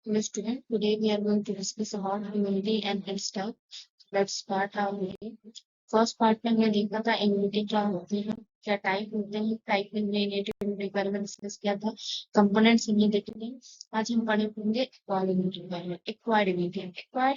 Hello student, today we are going to discuss about immunity and its type. Let's start our video. First part में हमने देखा था immunity क्या होती है, क्या टाइप होते हैं, टाइप में इम्यूनिटी के बारे में डिस्कस किया था, कंपोनेंट्स हमने देखे थे। आज हम पढ़ेंगे एक्वायर्ड इम्यूनिटी के बारे में। एक्वायर्ड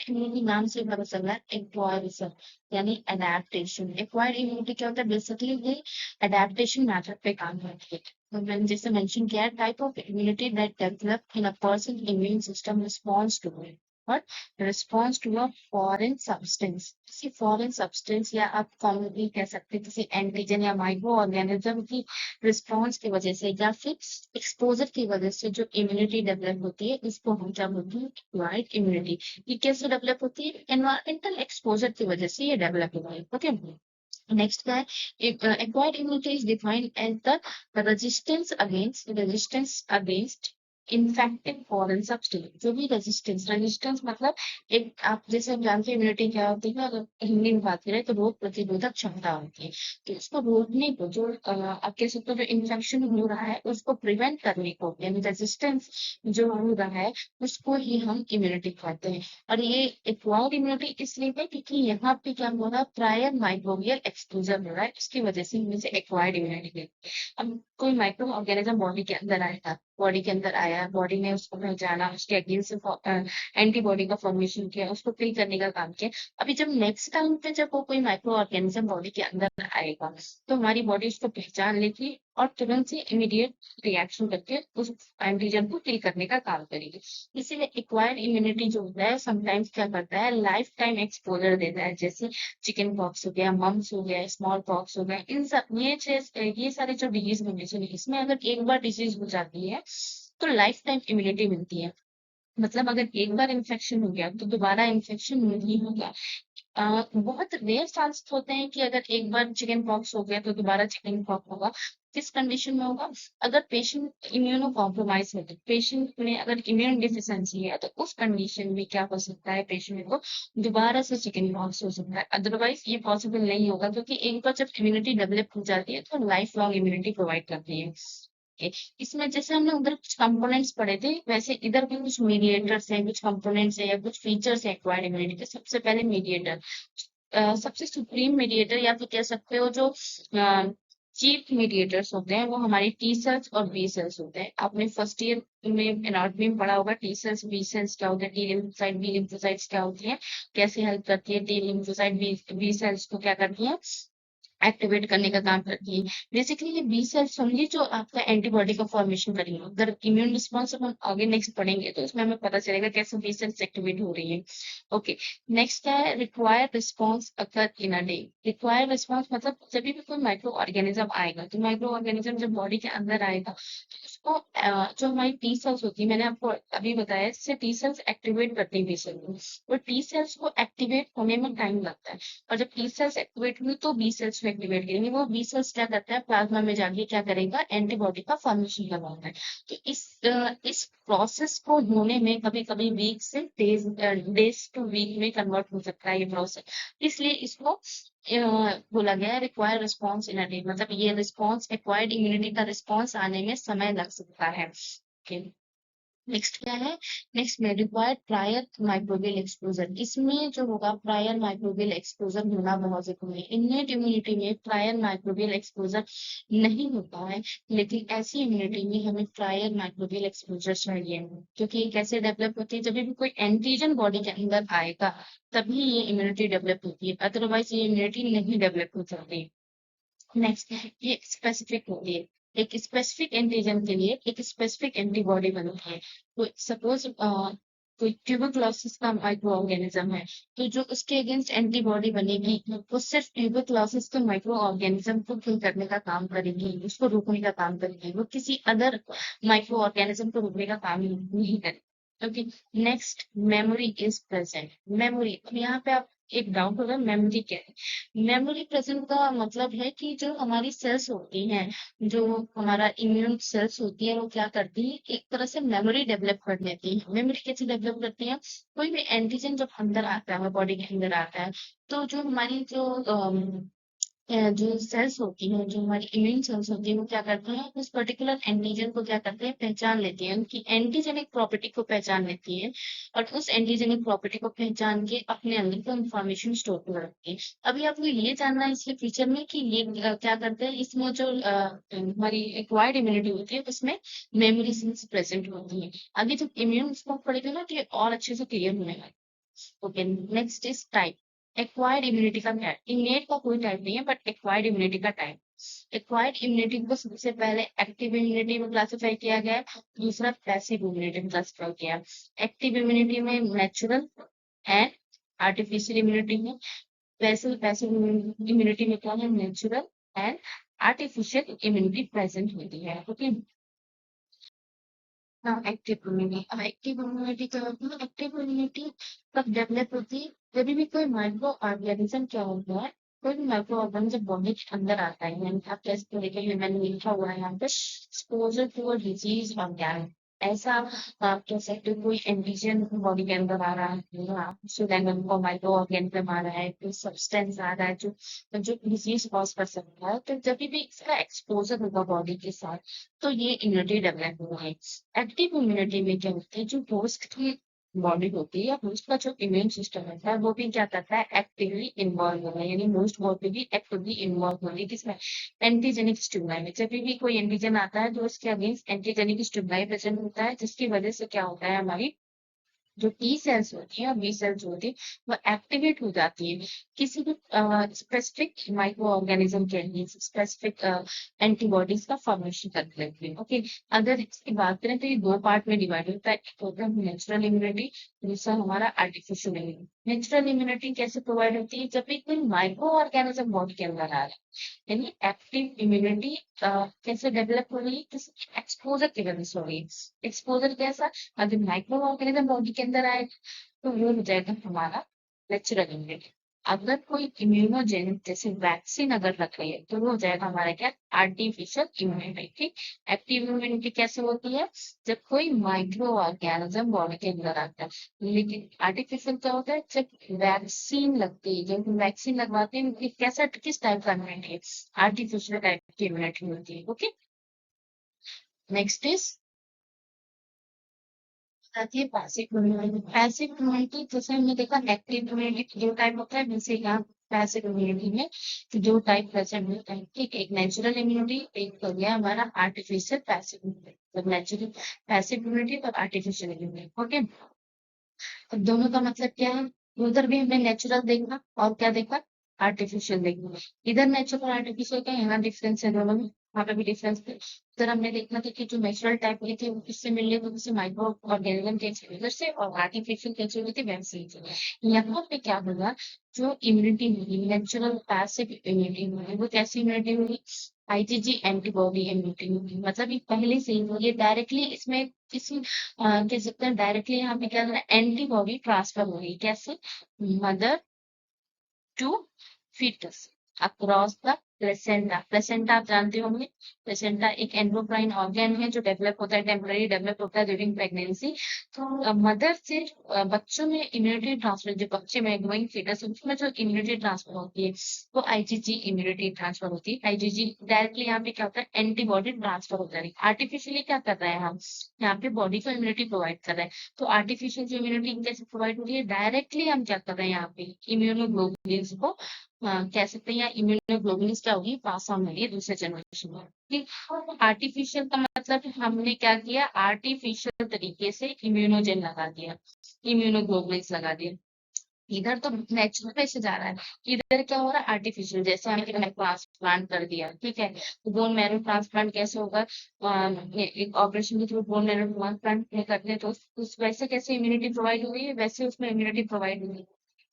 इम्यूनिटी नाम से पता चल रहा है एक्वायरिज्म यानी अडेप्टेशन। एक्वायर्ड इम्यूनिटी क्या होता है, बेसिकली ये अडेप्टेशन मेथड पे काम करती है। तो मैंने जैसे मेंशन किया, type of immunity that develop in a person immune system response to it और response to a foreign substance. किसी फॉरेन सब्सटेंस या आप कॉमनली कह सकते हैं किसी एंटीजन या माइक्रो ऑर्गेनिज्म की रिस्पॉन्स की वजह से या फिर एक्सपोजर की वजह से जो इम्यूनिटी डेवलप होती है, इसको हम क्या बोलते हैं, एक्वायर्ड इम्यूनिटी। ये कैसे डेवलप होती है, एनवायरमेंटल एक्सपोजर की वजह से ये डेवलप होती है। ओके, नेक्स्ट क्या है, acquired immunity is defined as the resistance against infective foreign substance. जो भी रेजिस्टेंस मतलब एक, आप जैसे हम जानते हैं इम्यूनिटी क्या होती है, अगर हिंदी में बात करें तो रोग प्रतिरोधक क्षमता होती है। तो इसको रोकने को, जो आप कह सकते हो जो इन्फेक्शन हो रहा है उसको प्रिवेंट करने को, यानी रेजिस्टेंस जो हो रहा है उसको ही हम इम्यूनिटी कहते हैं। और ये एक्वायर्ड इम्यूनिटी इसलिए है क्योंकि यहाँ पे क्या हो रहा है, प्रायर माइक्रोबियल एक्सपोजर हो रहा है, इसकी वजह से हम इसे एक्वायर्ड इम्यूनिटी कहते हैं। अब कोई माइक्रो ऑर्गेनिज्म बॉडी के अंदर आया, बॉडी ने उसको पहचाना, उसके अगेंस्ट एंटीबॉडी का फॉर्मेशन किया, उसको किल करने का काम किया। अभी जब नेक्स्ट टाइम पे जब वो कोई माइक्रो ऑर्गेनिज्म बॉडी के अंदर आएगा तो हमारी बॉडी उसको पहचान लेगी और तुरंत से इमीडिएट रिएक्शन करके उस एंटीजन को किल करने का काम करेगी। इसीलिए एक्वायर्ड इम्यूनिटी जो होता है समटाइम्स क्या करता है, लाइफ टाइम एक्सपोजर देता है। जैसे चिकन पॉक्स हो गया, मम्स हो गया, स्मॉल पॉक्स हो गया, इन सब ये सारे जो डिजीज कंडीशन है, इसमें अगर एक बार डिजीज हो जाती है तो लाइफ टाइम इम्यूनिटी मिलती है। मतलब अगर एक बार इन्फेक्शन हो गया तो दोबारा इन्फेक्शन नहीं होगा। बहुत रेयर चांस होते हैं कि अगर एक बार चिकन पॉक्स हो गया तो दोबारा चिकन पॉक्स होगा। किस कंडीशन में होगा, अगर पेशेंट इम्यूनो कॉम्प्रोमाइज है, तो पेशेंट में अगर इम्यून डिफिशियंसी है तो उस कंडीशन में क्या हो सकता है, पेशेंट को दोबारा से चिकन पॉक्स हो सकता है। अदरवाइज ये पॉसिबल नहीं होगा, क्योंकि एक बार जब इम्यूनिटी डेवलप हो जाती है तो लाइफ लॉन्ग इम्यूनिटी प्रोवाइड करती है। इसमें जैसे हमने उधर कुछ कंपोनेंट्स पढ़े थे, वैसे इधर भी कुछ मीडिएटर्स हैं, कुछ कंपोनेंट्स हैं या कुछ फीचर्स हैं एक्वायर्ड इम्यूनिटी के। सबसे पहले मीडिएटर, सबसे सुप्रीम मीडिएटर या फिर कह सकते हो जो चीफ मीडिएटर्स होते हैं, वो हमारी टी सेल्स और बी सेल्स होते हैं। आपने फर्स्ट ईयर में एनाटॉमी में पढ़ा होगा, टी सेल्स बी सेल्स क्या होते हैं, टी लिम्फोसाइट बी लिम्फोसाइट्स क्या होती हैं, कैसे हेल्प करती है टी लिम्फोसाइट बी सेल्स को क्या करती है, एक्टिवेट करने का काम करती है। बेसिकली ये बी सेल्स होंगी जो आपका एंटीबॉडी का फॉर्मेशन करेंगे। अगर इम्यून रिस्पॉन्स हम आगे नेक्स्ट पढ़ेंगे तो इसमें हमें पता चलेगा कैसे बी सेल्स एक्टिवेट हो रही है। ओके, नेक्स्ट क्या है, required response occur in a day. Required response मतलब जब भी कोई माइक्रो ऑर्गेनिज्म आएगा, तो माइक्रो ऑर्गेनिज्म जब बॉडी के अंदर आएगा तो उसको जो हमारी टी सेल्स होती है, मैंने आपको अभी बताया, इससे टी सेल्स एक्टिवेट करती है बी सेल को। और टी सेल्स को एक्टिवेट होने में टाइम लगता है, और जब टी सेल्स एक्टिवेट हुई तो बी सेल्स को एक्टिवेट करेंगे। वो बी सेल्स क्या करता है, प्लाज्मा में जाके क्या करेगा, एंटीबॉडी का फॉर्मेशन करवाता है। तो इस प्रोसेस को होने में कभी कभी वीक से डेज टू वीक में कन्वर्ट हो सकता है ये प्रोसेस। इसलिए इसको बोला गया है required response in a day. मतलब ये रिस्पॉन्स, एक्वायर्ड इम्यूनिटी का रिस्पॉन्स आने में समय लग सकता है। ओके, नेक्स्ट क्या है, नेक्स्ट में रिक्वायर्ड प्रायर माइक्रोबियल एक्सपोजर। इसमें जो होगा प्रायर माइक्रोबियल एक्सपोजर होना बहुत जरूरी है। इन्हेट इम्यूनिटी में प्रायर माइक्रोबियल एक्सपोजर नहीं होता है, लेकिन ऐसी इम्यूनिटी में हमें प्रायर माइक्रोबियल एक्सपोजर चाहिए, क्योंकि ये कैसे डेवलप होती है, जब भी कोई एंटीजन बॉडी के अंदर आएगा तभी ये इम्यूनिटी डेवलप होती है, अदरवाइज ये इम्यूनिटी नहीं डेवलप हो सकती। नेक्स्ट, ये स्पेसिफिक होती है, एक स्पेसिफिक एंटीजन के लिए एक स्पेसिफिक एंटीबॉडी बनती है। तो सपोज कोई ट्यूबरक्लोसिस का माइक्रो ऑर्गेनिज्म है, तो जो उसके अगेंस्ट एंटीबॉडी बनेगी वो सिर्फ ट्यूबरक्लोसिस के माइक्रो ऑर्गेनिज्म को किल करने का काम करेगी, उसको रोकने का काम करेगी। वो किसी अदर माइक्रो ऑर्गेनिज्म को रोकने का काम नहीं करेगी। Okay, next, memory is present. Memory, अब यहाँ पे आप एक डाउट होगा, मेमोरी क्या है। मेमोरी प्रेजेंट का मतलब है कि जो हमारी सेल्स होती हैं, जो हमारा इम्यून सेल्स होती है, वो क्या करती है, एक तरह से मेमोरी डेवलप कर लेती है। मेमोरी कैसे डेवलप करती है, कोई भी एंटीजन जब अंदर आता है, बॉडी के अंदर आता है, तो जो हमारी जो जो सेल्स होती हैं, जो हमारी इम्यून सेल्स होती हैं, वो क्या करते हैं, उस पर्टिकुलर एंटीजन को क्या करते हैं, पहचान लेती हैं, उनकी एंटीजेनिक प्रॉपर्टी को पहचान लेती है और उस एंटीजेनिक प्रॉपर्टी को पहचान के अपने अंदर को इंफॉर्मेशन स्टोर कर रखती है। अभी आपको ये जानना है इसके फीचर में कि ये क्या करते हैं, इसमें जो हमारी एक्वायर्ड इम्यूनिटी होती है उसमें मेमोरी सेल्स प्रेजेंट होती है। आगे जब इम्यून स्कोप पड़ेगा ना तो ये और अच्छे से क्लियर होने लगा। Okay, next is type. Acquired immunity का क्या है, इनेट का कोई टाइप नहीं है बट एक्वायर्ड इम्यूनिटी का टाइप। एक्वायर्ड इम्यूनिटी को सबसे पहले एक्टिव इम्यूनिटी में क्लासिफाई किया गया है, दूसरा पैसिव इम्यूनिटी में क्लासिफाई किया है। एक्टिव इम्यूनिटी में नेचुरल एंड आर्टिफिशियल इम्यूनिटी में, पैसिव पैसिव इम्यूनिटी में क्या है, natural and artificial immunity present होती है। ओके, हाँ, एक्टिव इम्यूनिटी। अब एक्टिव इम्यूनिटी क्या होती है, एक्टिव इम्यूनिटी कब डेवलप होती है, जब भी कोई माइक्रो ऑर्गेनिज्म क्या होता है, कोई भी माइक्रो ऑर्गेनिज्म बॉडी के अंदर आता है, यानी आप जैसे तरीके में मैंने लिखा हुआ है यहाँ पे, exposure to a disease organism, ऐसा आप कह सकते हो कोई एंटीजन बॉडी के अंदर आ रहा है, हाँ, सुडैन को माइक्रो ऑर्गेनिज्म आ रहा है, कोई सब्सटेंस आ रहा है जो जो डिजीज कॉज कर सकता है, तो जब भी इसका एक्सपोजर होगा बॉडी के साथ तो ये इम्यूनिटी डेवलप हुआ है। एक्टिव इम्यूनिटी में क्या होता है, जो होस्ट की बॉडी होती है या होस्ट का जो इम्यून सिस्टम होता है वो भी क्या करता है, एक्टिवली इन्वॉल्व होना है, यानी होस्ट बॉडी भी एक्टिवली इन्वॉल्व होनी है किसमें, एंटीजेनिक स्टिमुलाई में। जब भी कोई एंटीजन आता है तो उसके अगेंस्ट एंटीजेनिक स्टिमुलाई प्रेजेंट होता है, जिसकी वजह से क्या होता है, हमारी जो टी सेल्स होती है और बी सेल्स जो होती है वो एक्टिवेट हो जाती है किसी भी स्पेसिफिक माइक्रो ऑर्गेनिज्म के लिए, स्पेसिफिक एंटीबॉडीज का फॉर्मेशन कर लेते हैं। ओके, अगर इसकी बात करें तो ये दो पार्ट में डिवाइड होता है, एक होता है नेचुरल इम्यूनिटी, दूसरा हमारा आर्टिफिशियल इम्यूनिटी। नेचुरल इम्यूनिटी कैसे प्रोवाइड होती है, जब भी कोई माइक्रो ऑर्गेनिज्म बॉडी के अंदर आ रहा है, यानी एक्टिव इम्यूनिटी कैसे डेवलप हो रही है, किसी एक्सपोजर की वजह से हो रही है। एक्सपोजर कैसा, अगर माइक्रो ऑर्गेनिज्म बॉडी के अंदर आए तो वो हो जाएगा हमारा नेचुरल इम्यूनिटी। अगर कोई इम्यूनोजेन जैसे वैक्सीन अगर रख रही है तो वो हो जाएगा हमारा क्या, आर्टिफिशियल इम्यूनिटी। ठीक, एक्टिव इम्यूनिटी कैसे होती है, जब कोई माइक्रो ऑर्गेनिज्म बॉडी के अंदर आता है। लेकिन आर्टिफिशियल क्या होता है, जब वैक्सीन लगती है, जब वैक्सीन लगवाते हैं, ये कैसा किस टाइप का इम्यूनिटी है, आर्टिफिशियल टाइप की इम्यूनिटी होती है। ओके, नेक्स्ट इज आती है पैसिव इम्यूनिटी। पैसिव इम्यूनिटी जैसे हमने देखा एक्टिव इम्यूनिटी दो टाइप होता है, वैसे यहाँ पैसिव इम्यूनिटी में दो टाइप प्रेजेंट होता है। ठीक, एक नेचुरल इम्यूनिटी, एक हो गया हमारा आर्टिफिशियल पैसिव इम्यूनिटी, तो नेचुरल पैसिव इम्यूनिटी और आर्टिफिशियल इम्यूनिटी। ओके, अब दोनों का मतलब क्या है, उधर भी हमने नेचुरल देखा और क्या देखा, आर्टिफिशियल देखा। इधर नेचुरल आर्टिफिशियल का यहाँ डिफरेंस है दोनों में, वहाँ पे भी डिफरेंस है। उधर हमने देखा था कि जो नेचुरल टाइप की थी वो किससे मिल रही थी, किसी माइक्रो ऑर्गेनिज्म के एक्सपोजर से, और आर्टिफिशियल कैसे हुई थी, वैक्सीन से। यहाँ पे क्या होगा, जो इम्यूनिटी मिली, नेचुरल पैसिव इम्यूनिटी मिली, वो कैसी इम्यूनिटी हुई, आईजीजी एंटीबॉडी इम्यूनिटी होगी, मतलब ये पहले से ही ये डायरेक्टली इसमें किसी कह सकते हैं डायरेक्टली यहाँ पे क्या हो रहा है, एंटीबॉडी ट्रांसफर हो रही है, कैसे, mother to foetus across the placenta. Placenta आप जानते होंगे, प्लेसेंटा एक एंडोक्राइन ऑर्गन है जो डेवलप होता है, टेम्पररी डेवलप होता है ड्यूरिंग प्रेगनेंसी। तो मदर से बच्चों में इम्यूनिटी ट्रांसफर, जो बच्चे में ग्रोइंग फीटस उसमें जो इम्यूनिटी ट्रांसफर होती है वो आईजीजी इम्यूनिटी ट्रांसफर होती है। आईजीजी डायरेक्टली यहाँ पे क्या होता है, एंटीबॉडी ट्रांसफर होता है। आर्टिफिशियली क्या कर रहे हैं हम, यहाँ पे बॉडी को इम्यूनिटी प्रोवाइड कर रहे हैं। तो आर्टिफिशियल जो इम्यूनिटी कैसे प्रोवाइड हो रही है, डायरेक्टली हम क्या कर रहे हैं, यहाँ पे इम्यूनोग्लोबुलिन्स को कह सकते हैं, या इम्यूनोग्लोबुलिन्स क्या होगी, पास ऑन होगी दूसरे जनरेशन में। ठीक, आर्टिफिशियल का मतलब हमने क्या किया, आर्टिफिशियल तरीके से इम्यूनोजेन लगा दिया, इम्यूनोग्लोबुलिन्स लगा दिया। इधर तो नेचुरल पे से जा रहा है, इधर क्या हो रहा है, आर्टिफिशियल, जैसे हमने ट्रांसप्लांट कर दिया। ठीक है, तो बोन मैरो ट्रांसप्लांट कैसे होगा, एक ऑपरेशन के थ्रू बोन मैरो ट्रांसप्लांट करते हैं तो उस वैसे कैसे इम्यूनिटी प्रोवाइड हुई है, वैसे उसमें इम्यूनिटी प्रोवाइड हुई है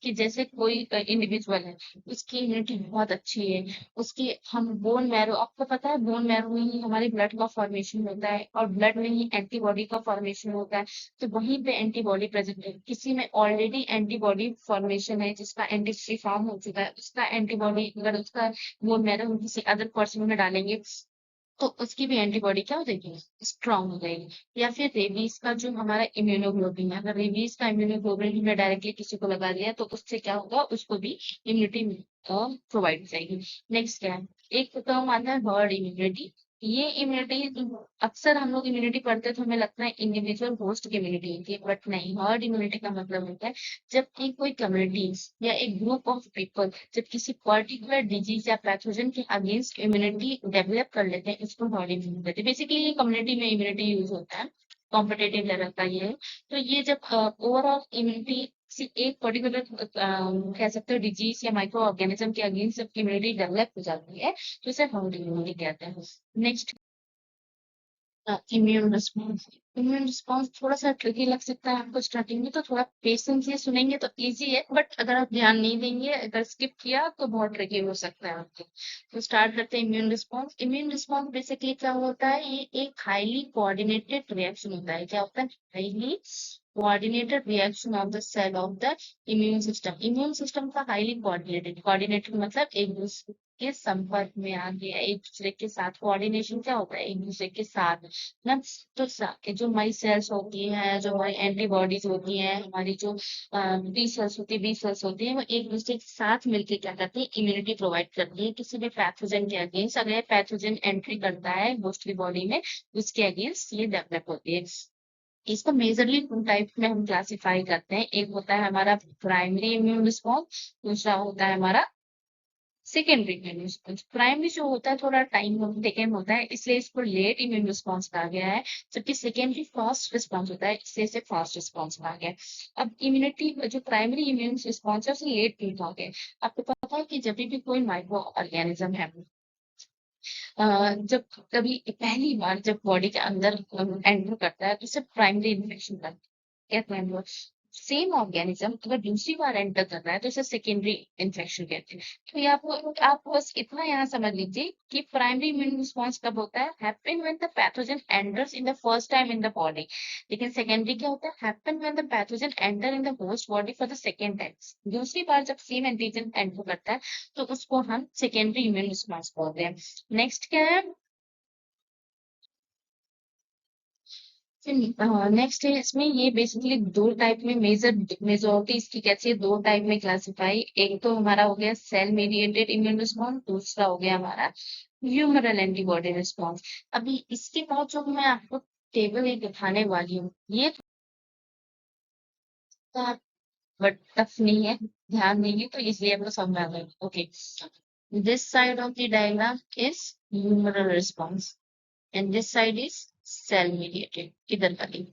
कि जैसे कोई इंडिविजुअल है, उसकी इम्यूनिटी बहुत अच्छी है, उसकी हम बोन मैरो, आपको पता है बोन मैरो में ही हमारे ब्लड का फॉर्मेशन होता है और ब्लड में ही एंटीबॉडी का फॉर्मेशन होता है। तो वहीं पे एंटीबॉडी प्रेजेंट है, किसी में ऑलरेडी एंटीबॉडी फॉर्मेशन है जिसका एंटीबॉडी फॉर्म हो चुका है, उसका एंटीबॉडी अगर उसका बोन मैरो हम किसी अदर पर्सन में डालेंगे तो उसकी भी एंटीबॉडी क्या हो जाएगी, स्ट्रांग हो जाएगी। या फिर रेबीज का जो हमारा इम्यूनोग्लोबिन है, अगर रेबीज का इम्यूनोग्लोबिन हमने डायरेक्टली किसी को लगा दिया तो उससे क्या होगा, उसको भी इम्यूनिटी प्रोवाइड करेगी। नेक्स्ट क्या है, एक टर्म आता है हर्ड इम्यूनिटी। ये इम्यूनिटी अक्सर हम लोग इम्यूनिटी पढ़ते हैं तो हमें लगता है इंडिविजुअल होस्ट की इम्यूनिटी होती है, बट नहीं, हर्ड इम्यूनिटी का मतलब होता है जब कि कोई कम्युनिटी या एक ग्रुप ऑफ पीपल जब किसी पर्टिकुलर डिजीज या पैथोजन के अगेंस्ट इम्यूनिटी डेवलप कर लेते हैं, इसको हर्ड इम्यूनिटी कहते हैं। बेसिकली ये कम्युनिटी में इम्यूनिटी यूज होता है, कॉम्पिटेटिव लेवल का ये है। तो ये जब ओवरऑल इम्यूनिटी किसी एक पर्टिकुलर कह सकते हो डिजीज या माइक्रो ऑर्गेनिज्म के अगेंस्ट जब इम्यूनिटी डेवलप हो जाती है तो इसे हर्ड इम्यूनिटी कहते हैं। Next, immune response. Immune response थोड़ा सा ट्रिकी लग सकता है आपको स्टार्टिंग में, तो थोड़ा पेशेंस से सुनेंगे तो इजी है, बट अगर आप ध्यान नहीं देंगे, अगर स्किप किया तो बहुत ट्रिकी हो सकता है आपको। तो स्टार्ट करते हैं immune response. Immune response basically क्या होता है, ये एक हाईली कोऑर्डिनेटेड रिएक्शन होता है। क्या होता है, highly coordinated reaction of the cell of the immune system. Immune system का हाईली कोऑर्डिनेटेड, कोऑर्डिनेटेड मतलब एक दूसरे के संपर्क में आ गया, एक दूसरे के साथ। कोऑर्डिनेशन क्या होता है, एक दूसरे के साथ ना। तो जो हमारी सेल्स होती हैं, जो हमारी एंटीबॉडीज होती हैं, हमारी जो बी सेल्स होती है, बी सेल्स होती है, वो एक दूसरे के साथ मिलकर क्या करती है, इम्यूनिटी प्रोवाइड करती है किसी भी पैथोजन के अगेंस्ट। अगर पैथोजन एंट्री करता है होस्ट की बॉडी में, उसके अगेंस्ट ये डेवलप होती है। इसको मेजरली टू टाइप में हम क्लासिफाई करते हैं। एक होता है हमारा प्राइमरी इम्यून रिस्पॉन्स, दूसरा होता है हमारा सेकेंडरी इम्यून रिस्पॉन्स। प्राइमरी जो होता है थोड़ा टाइम टेकन होता है, इसलिए इसको लेट इम्यून रिस्पॉन्स कहा गया है, जबकि सेकेंडरी फास्ट रिस्पॉन्स होता है, इसलिए इसे फास्ट रिस्पॉन्स कहा गया है। अब इम्यूनिटी जो प्राइमरी इम्यून रिस्पॉन्स है उसे लेट क्यों कहा गया है? आपको पता है कि जब भी कोई माइक्रो ऑर्गेनिज्म है, जब कभी पहली बार जब बॉडी के अंदर एंटर करता है तो उसे प्राइमरी इन्फेक्शन कहते हैं वो। सेम ऑर्गेनिज्म अगर दूसरी बार एंटर कर रहा है तो इसे सेकेंडरी इन्फेक्शन कहते हैं। तो ये आप बस इतना यहाँ समझ लीजिए कि प्राइमरी इम्यून रिस्पॉन्स कब होता है, happen when the pathogen enters in the first time in the body. लेकिन सेकेंडरी क्या होता है, happen when the pathogen enter in the host body for the second time. दूसरी बार जब सेम एंटीजन एंटर करता है तो उसको हम सेकेंडरी इम्यून रिस्पॉन्स बोलते हैं। नेक्स्ट क्या है, नेक्स्ट है इसमें ये बेसिकली दो टाइप में मेजोरिटी इसकी कैसी है, दो टाइप में क्लासिफाई। एक तो हमारा हो गया सेल मीडिएटेड इम्यून रिस्पॉन्स, दूसरा हो गया हमारा ह्यूमरल एंटीबॉडी रिस्पॉन्स। अभी इसके बाद जो मैं आपको टेबल एक दिखाने वाली हूँ, ये थोड़ा बट टफ नहीं है, ध्यान देंगे तो इसलिए आपको समझ आ जाएगा। Okay, this side of the diagram is humoral response and this side is cell mediated. इधर वाली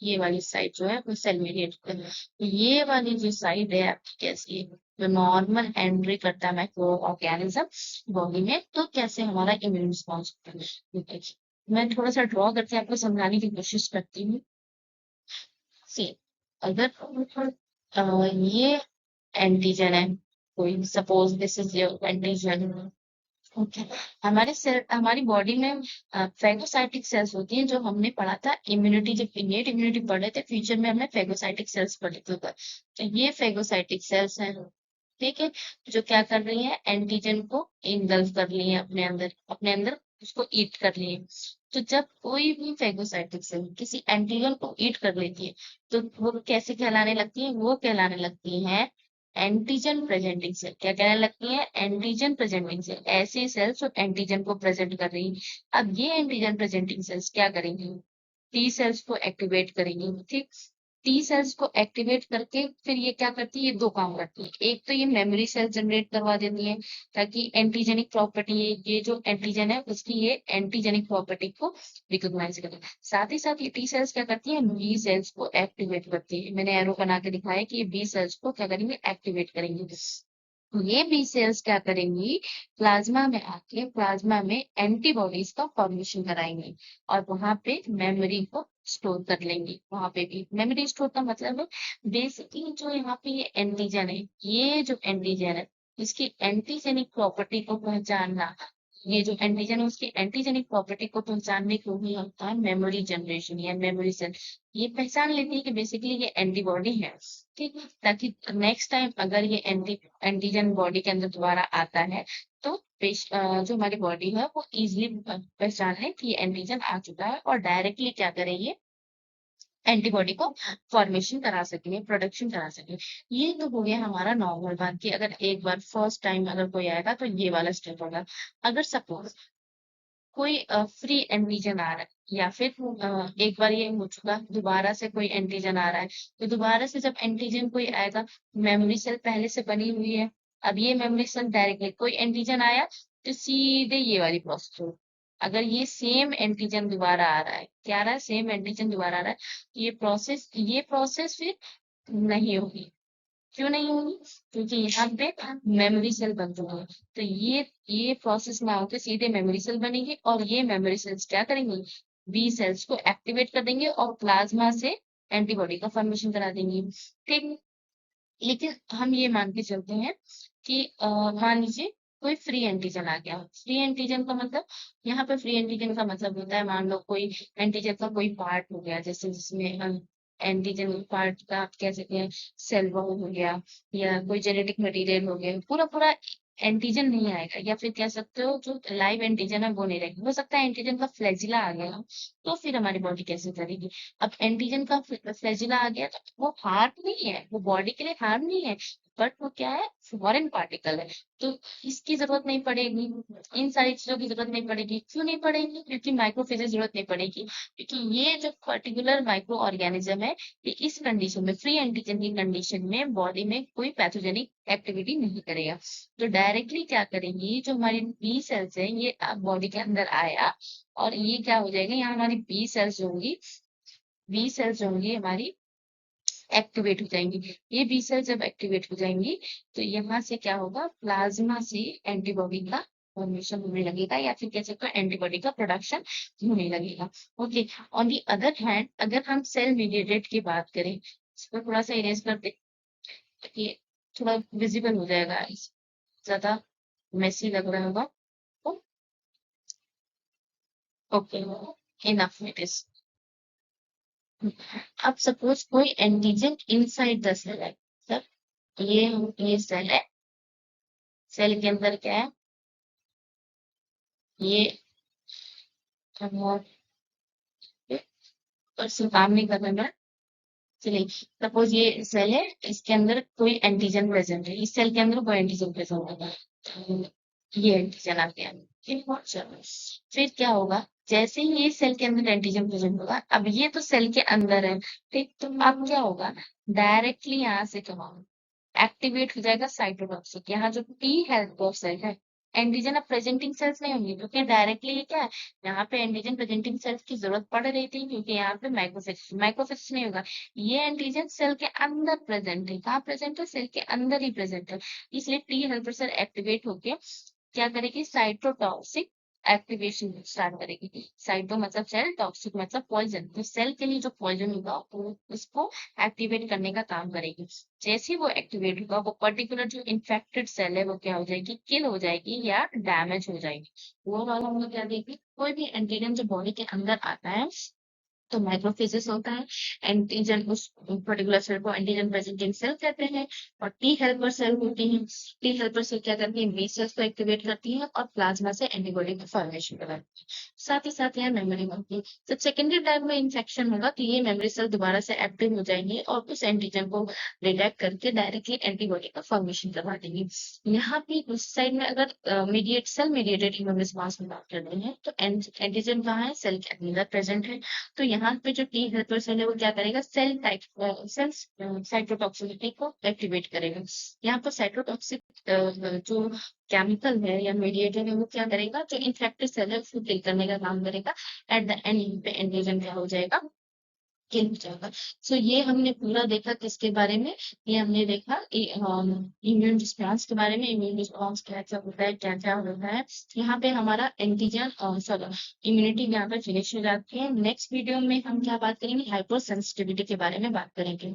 ये वाली साइड जो है वो सेल मीडिएटेड है। ये वाली जो साइड है आपकी कैसी है, जो नॉर्मल एंट्री करता है माइक्रो ऑर्गेनिज्म बॉडी में, तो कैसे हमारा इम्यून रिस्पॉन्स होता है। ठीक है, मैं थोड़ा सा ड्रॉ करके आपको समझाने की कोशिश करती हूँ। सी, अगर ये एंटीजन है, कोई suppose this is your antigen. Okay, हमारे सेल हमारी बॉडी में फेगोसाइटिक सेल्स होती हैं, जो हमने पढ़ा था इम्यूनिटी, जब इनेट इम्यूनिटी पढ़े थे फ्यूचर में हमने फेगोसाइटिक सेल्स पढ़े थे। तो ये फेगोसाइटिक सेल्स हैं, ठीक है, जो क्या कर रही है, एंटीजन को इंगल्फ कर रही है अपने अंदर उसको ईट कर रही है। तो जब कोई भी फेगोसाइटिक सेल किसी एंटीजन को ईट कर लेती है तो वो कैसे कहलाने लगती है, वो कहलाने लगती है एंटीजन प्रेजेंटिंग सेल। क्या कहने लगती है, एंटीजन प्रेजेंटिंग सेल, ऐसी सेल्स जो एंटीजन को प्रेजेंट कर रही है। अब ये एंटीजन प्रेजेंटिंग सेल्स क्या करेंगी, टी सेल्स को एक्टिवेट करेंगी। ठीक, टी सेल्स को एक्टिवेट करके फिर ये क्या करती है, ये दो काम करती है। एक तो ये मेमोरी सेल जनरेट करवा देती है, ताकि एंटीजेनिक प्रॉपर्टी है, ये जो एंटीजन है उसकी ये एंटीजेनिक प्रॉपर्टी को रिकॉग्नाइज करे। साथ ही साथ ये टी सेल्स क्या करती है, बी सेल्स को एक्टिवेट करती है। मैंने एरो बना के दिखाया कि ये बी सेल्स को क्या करेंगे, एक्टिवेट करेंगे। ये बी सेल्स क्या करेंगी, प्लाज्मा में आके प्लाज्मा में एंटीबॉडीज का फॉर्मेशन कराएंगी और वहां पे मेमोरी को स्टोर कर लेंगी। वहां पे भी मेमोरी स्टोर का मतलब है बेसिकली जो यहाँ पे ये एंटीजन है, ये जो एंटीजन है इसकी एंटीजेनिक प्रॉपर्टी को पहचानना, ये जो एंटीजन है उसकी एंटीजेनिक प्रॉपर्टी को पहचानने को ही होता है मेमोरी जनरेशन या मेमोरी सेल। ये पहचान लेती है कि बेसिकली ये एंटीबॉडी है, ठीक है, ताकि नेक्स्ट टाइम अगर ये एंटीजन बॉडी के अंदर दोबारा आता है तो जो हमारी बॉडी है वो इजिली पहचान ले कि ये एंटीजन आ चुका है और डायरेक्टली क्या करेंगे, एंटीबॉडी को फॉर्मेशन करा सके, प्रोडक्शन करा सके। ये तो हो गया हमारा नॉर्मल बात कि अगर एक बार फर्स्ट टाइम अगर कोई आएगा तो ये वाला स्टेप होगा। अगर सपोज कोई फ्री एंटीजन आ रहा है या फिर एक बार ये हो चुका, दोबारा से कोई एंटीजन आ रहा है, तो दोबारा से जब एंटीजन कोई आएगा, मेमोरी सेल पहले से बनी हुई है, अब ये मेमोरी सेल डायरेक्टली कोई एंटीजन आया तो सीधे ये वाली प्रोसेस हो। अगर ये सेम एंटीजन दोबारा आ रहा है, क्या आ रहा है, सेम एंटीजन दोबारा आ रहा है, तो ये प्रोसेस फिर नहीं होगी। क्यों नहीं होगी? क्योंकि यहाँ पे मेमोरी सेल बन चुका है। तो ये प्रोसेस ना होकर सीधे मेमोरी सेल बनेगी और ये मेमोरी सेल्स क्या करेंगी, बी सेल्स को एक्टिवेट कर देंगे और प्लाज्मा से एंटीबॉडी का फॉर्मेशन करा देंगे। ठीक। लेकिन हम ये मान के चलते हैं कि मान लीजिए कोई फ्री एंटीजन आ गया। फ्री एंटीजन का मतलब, यहाँ पे फ्री एंटीजन का मतलब होता है, मान लो कोई एंटीजन का कोई पार्ट हो गया, जैसे जिसमें हम एंटीजन पार्ट का आप कह सकते हैं सेल वॉल हो गया या कोई जेनेटिक मटेरियल हो गया, पूरा पूरा एंटीजन नहीं आएगा, या फिर कह सकते हो जो लाइव एंटीजन है वो नहीं रहेगा। हो सकता है एंटीजन का फ्लैजिला आ गया, तो फिर हमारी बॉडी कैसे करेगी? अब एंटीजन का फ्लैजिला आ गया तो वो हार्म नहीं है, वो बॉडी के लिए हार्म नहीं है, बट वो क्या है, फॉरेन पार्टिकल है। तो इसकी जरूरत नहीं पड़ेगी, इन सारी चीजों की जरूरत नहीं पड़ेगी। क्यों नहीं पड़ेगी? क्योंकि माइक्रोफेज जरूरत नहीं पड़ेगी, क्योंकि ये जो पर्टिकुलर माइक्रो ऑर्गेनिज्म है, ये इस कंडीशन में, फ्री एंटीजन की कंडीशन में बॉडी में कोई पैथोजेनिक एक्टिविटी नहीं करेगा। तो डायरेक्टली क्या करेंगी, जो हमारी बी सेल्स है ये बॉडी के अंदर आया और ये क्या हो जाएगा, यहाँ हमारी बी सेल्स होंगी हमारी एक्टिवेट हो जाएंगी। ये बी सेल जब एक्टिवेट हो जाएंगी तो यहाँ से क्या होगा, प्लाज्मा से एंटीबॉडी का फॉर्मेशन होने लगेगा, या फिर कह सकते हो एंटीबॉडी का प्रोडक्शन होने लगेगा। Okay. On the other hand, अगर हम सेल मीडिएटेड की बात करें, इसको थोड़ा सा इरेज कर दे, ये थोड़ा विजिबल हो जाएगा, ज्यादा मेसी लग रहा होगा। Okay, enough it is. अब सपोज कोई एंटीजन इनसाइड द सेल है, मतलब ये सेल है, सेल के अंदर क्या है, ये काम नहीं कर रहा है। चलिए, सपोज ये सेल है, इसके अंदर कोई एंटीजन प्रेजेंट है, इस सेल के अंदर कोई एंटीजन प्रेजेंट है, तो ये एंटीजन आ गया। चलो, फिर क्या होगा, जैसे ही ये सेल के अंदर एंटीजन प्रेजेंट होगा, अब ये तो सेल के अंदर है, ठीक, तो अब क्या होगा, डायरेक्टली यहाँ से क्या होगा, एक्टिवेट हो जाएगा साइटोटॉक्सिक। यहाँ जो टी हेल्पर सेल है, एंटीजन अब प्रेजेंटिंग सेल्स नहीं होंगी, क्योंकि डायरेक्टली ये क्या है, यहाँ पे एंटीजन प्रेजेंटिंग सेल्स की जरूरत पड़ रही थी, क्योंकि यहाँ पे माइक्रोफिक्स नहीं होगा। ये एंटीजन सेल के अंदर प्रेजेंट है, कहाँ प्रेजेंट है, सेल के अंदर ही प्रेजेंट है। इसलिए टी हेल्पर सेल एक्टिवेट होके क्या करेगी, साइटोटॉक्सिक एक्टिवेशन स्टार्ट करेगी। साइटो मतलब सेल, टॉक्सिक मतलब पॉइजन, तो सेल के लिए जो पॉइजन होगा वो उसको एक्टिवेट करने का काम करेगी। जैसे ही वो एक्टिवेट होगा, वो पर्टिकुलर जो इन्फेक्टेड सेल है वो क्या हो जाएगी, किल हो जाएगी या डैमेज हो जाएगी। वो वाला हम लोग क्या देखेंगे, कोई भी एंटीजन जो बॉडी के अंदर आता है तो माइक्रोफेजेस होता है। एंटीजन उस पर्टिकुलर सेल को एंटीजन प्रेजेंटिंग सेल कहते हैं, और टी हेल्पर सेल होती हैं। टी हेल्पर सेल क्या करती है, बी सेल्स को एक्टिवेट करती है और प्लाज्मा से एंटीबॉडी का फॉर्मेशन कराती है। साथ ही साथ यहाँ मेमोरी बनती है। जब सेकेंडरी टाइप में इंफेक्शन होगा तो ये मेमोरी सेल दोबारा से एक्टिव हो जाएंगे और उस एंटीजन को डिटेक्ट करके डायरेक्टली एंटीबॉडी का फॉर्मेशन करवा देंगे। यहाँ पे उस साइड में अगर सेल मीडिएटेड इम्यून रिस्पांस की बात करते हैं तो एंटीजन कहाँ है, सेल के अंदर प्रेजेंट है। तो यहाँ पे जो टी हेल्पर सेल है वो क्या करेगा, सेल साइटोटॉक्सिसिटी को एक्टिवेट करेगा। यहाँ पर साइटोटॉक्सिक जो केमिकल है या मीडिएटर है वो क्या करेगा, जो इन्फेक्टेड सेल है उसको किल करने का काम करेगा। एट द एंड पे एंटीजन क्या हो जाएगा, किल हो जाएगा। सो ये हमने पूरा देखा किसके बारे में, ये हमने देखा इम्यून रिस्पॉन्स के बारे में। इम्यून रिस्पॉन्स क्या क्या होता है, क्या क्या होता है। यहाँ पे हमारा एंटीजन सॉरी इम्यूनिटी यहाँ पे फिनिश हो जाती है। नेक्स्ट वीडियो में हम क्या बात करेंगे, हाइपर सेंसिटिविटी के बारे में बात करेंगे।